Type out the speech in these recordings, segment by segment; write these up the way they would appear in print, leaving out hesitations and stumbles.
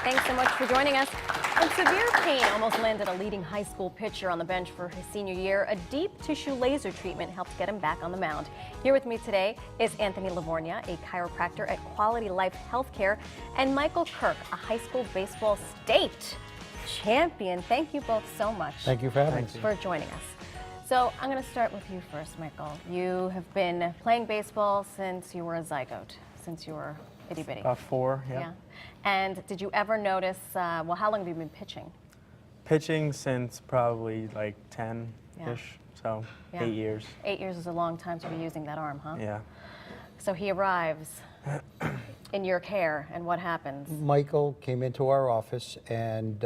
Thanks so much for joining us. When severe pain almost landed a leading high school pitcher on the bench for his senior year, a deep tissue laser treatment helped get him back on the mound. Here with me today is Anthony Livornia, a chiropractor at Quality Life Healthcare, and Michael Kirk, a high school baseball state champion. Thank you both so much. Thank you for having us. For joining us. So I'm going to start with you first, Michael. You have been playing baseball since you were a zygote, since you were itty bitty. About 4, yeah. And did you ever notice, well, how long have you been pitching? Pitching since probably like 10-ish, so 8 years. 8 years is a long time to be using that arm, huh? Yeah. So he arrives in your care, and what happens? Michael came into our office, and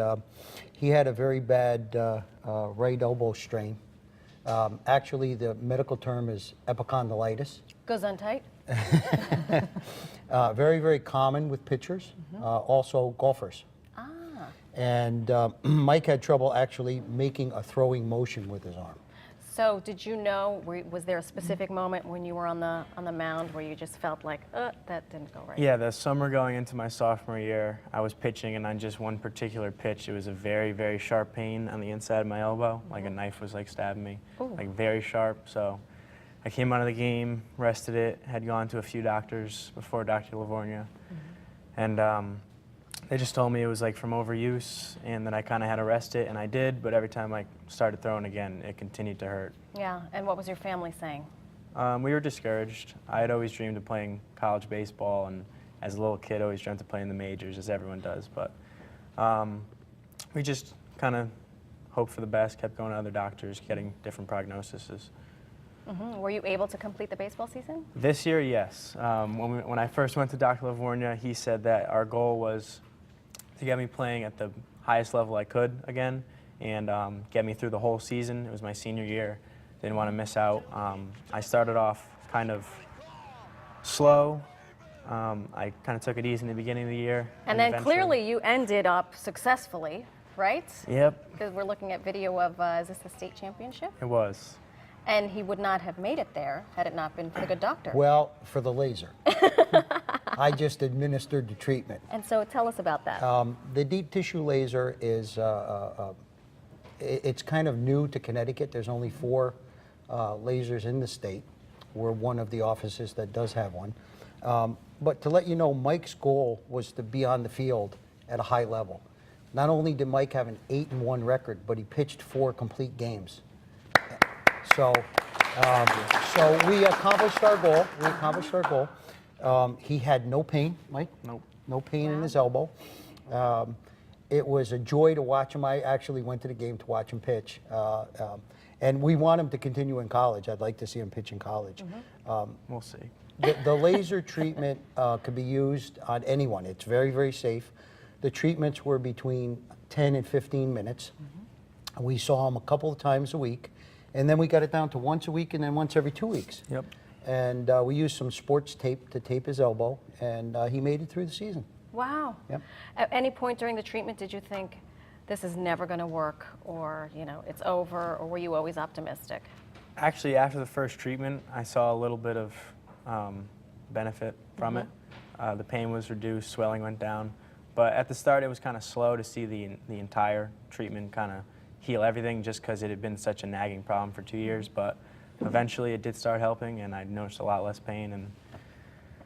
he had a very bad right elbow strain. Actually, the medical term is epicondylitis. Goes on tight? Very, very common with pitchers, also golfers. Ah. And Mike had trouble actually making a throwing motion with his arm. So did you know, was there a specific moment when you were on the mound where you just felt like, that didn't go right? Yeah, the summer going into my sophomore year, I was pitching, and on just one particular pitch, it was a very, very sharp pain on the inside of my elbow, like a knife was like stabbing me, like very sharp. So I came out of the game, rested it, had gone to a few doctors before Dr. Livornia, and they just told me it was like from overuse, and that I kind of had to rest it, and I did, but every time I started throwing again, it continued to hurt. Yeah, and what was your family saying? We were discouraged. I had always dreamed of playing college baseball, and as a little kid, always dreamt of playing the majors, as everyone does, but we just kind of hoped for the best, kept going to other doctors, getting different prognoses. Were you able to complete the baseball season? This year, yes. When I first went to Dr. Livornia, he said that our goal was to get me playing at the highest level I could again, and get me through the whole season. It was my senior year. Didn't want to miss out. I started off kind of slow. I kind of took it easy in the beginning of the year. And then clearly you ended up successfully, right? Yep. Because we're looking at video of, is this the state championship? It was. And he would not have made it there had it not been for the good doctor. Well, for the laser. I just administered the treatment. And so tell us about that. The deep tissue laser is, it's kind of new to Connecticut. There's only 4 lasers in the state. We're one of the offices that does have one. But to let you know, Mike's goal was to be on the field at a high level. Not only did Mike have an 8-1 record, but he pitched 4 complete games. So we accomplished our goal. He had no pain, Mike. Nope. No pain in his elbow. It was a joy to watch him. I actually went to the game to watch him pitch. And we want him to continue in college. I'd like to see him pitch in college. We'll see. The laser treatment could be used on anyone. It's very, very safe. The treatments were between 10 and 15 minutes. We saw him a couple of times a week. And then we got it down to once a week and then once every 2 weeks. Yep. And we used some sports tape to tape his elbow, and he made it through the season. Wow. Yep. At any point during the treatment, did you think this is never going to work, or it's over, or were you always optimistic? Actually, after the first treatment, I saw a little bit of benefit from it. The pain was reduced, swelling went down. But at the start, it was kind of slow to see the entire treatment kind of heal everything, just because it had been such a nagging problem for 2 years. But eventually, it did start helping, and I noticed a lot less pain,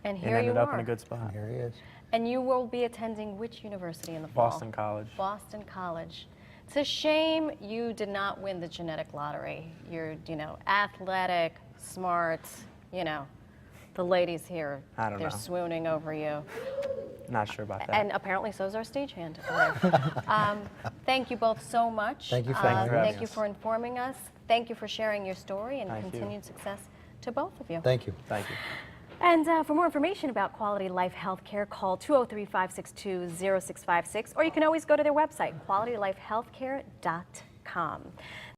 and here ended you up are. in a good spot. And here he is. And you will be attending which university in the fall? Boston College. Boston College. It's a shame you did not win the genetic lottery. You're, athletic, smart, the ladies here, they're swooning over you. Not sure about that. And apparently so is our stagehand. Thank you both so much. Thank you for having us. Thank you for informing us. Thank you for sharing your story, and continued success to both of you. Thank you. Thank you. And for more information about Quality Life Healthcare, call 203-562-0656, or you can always go to their website, qualitylifehealthcare.com.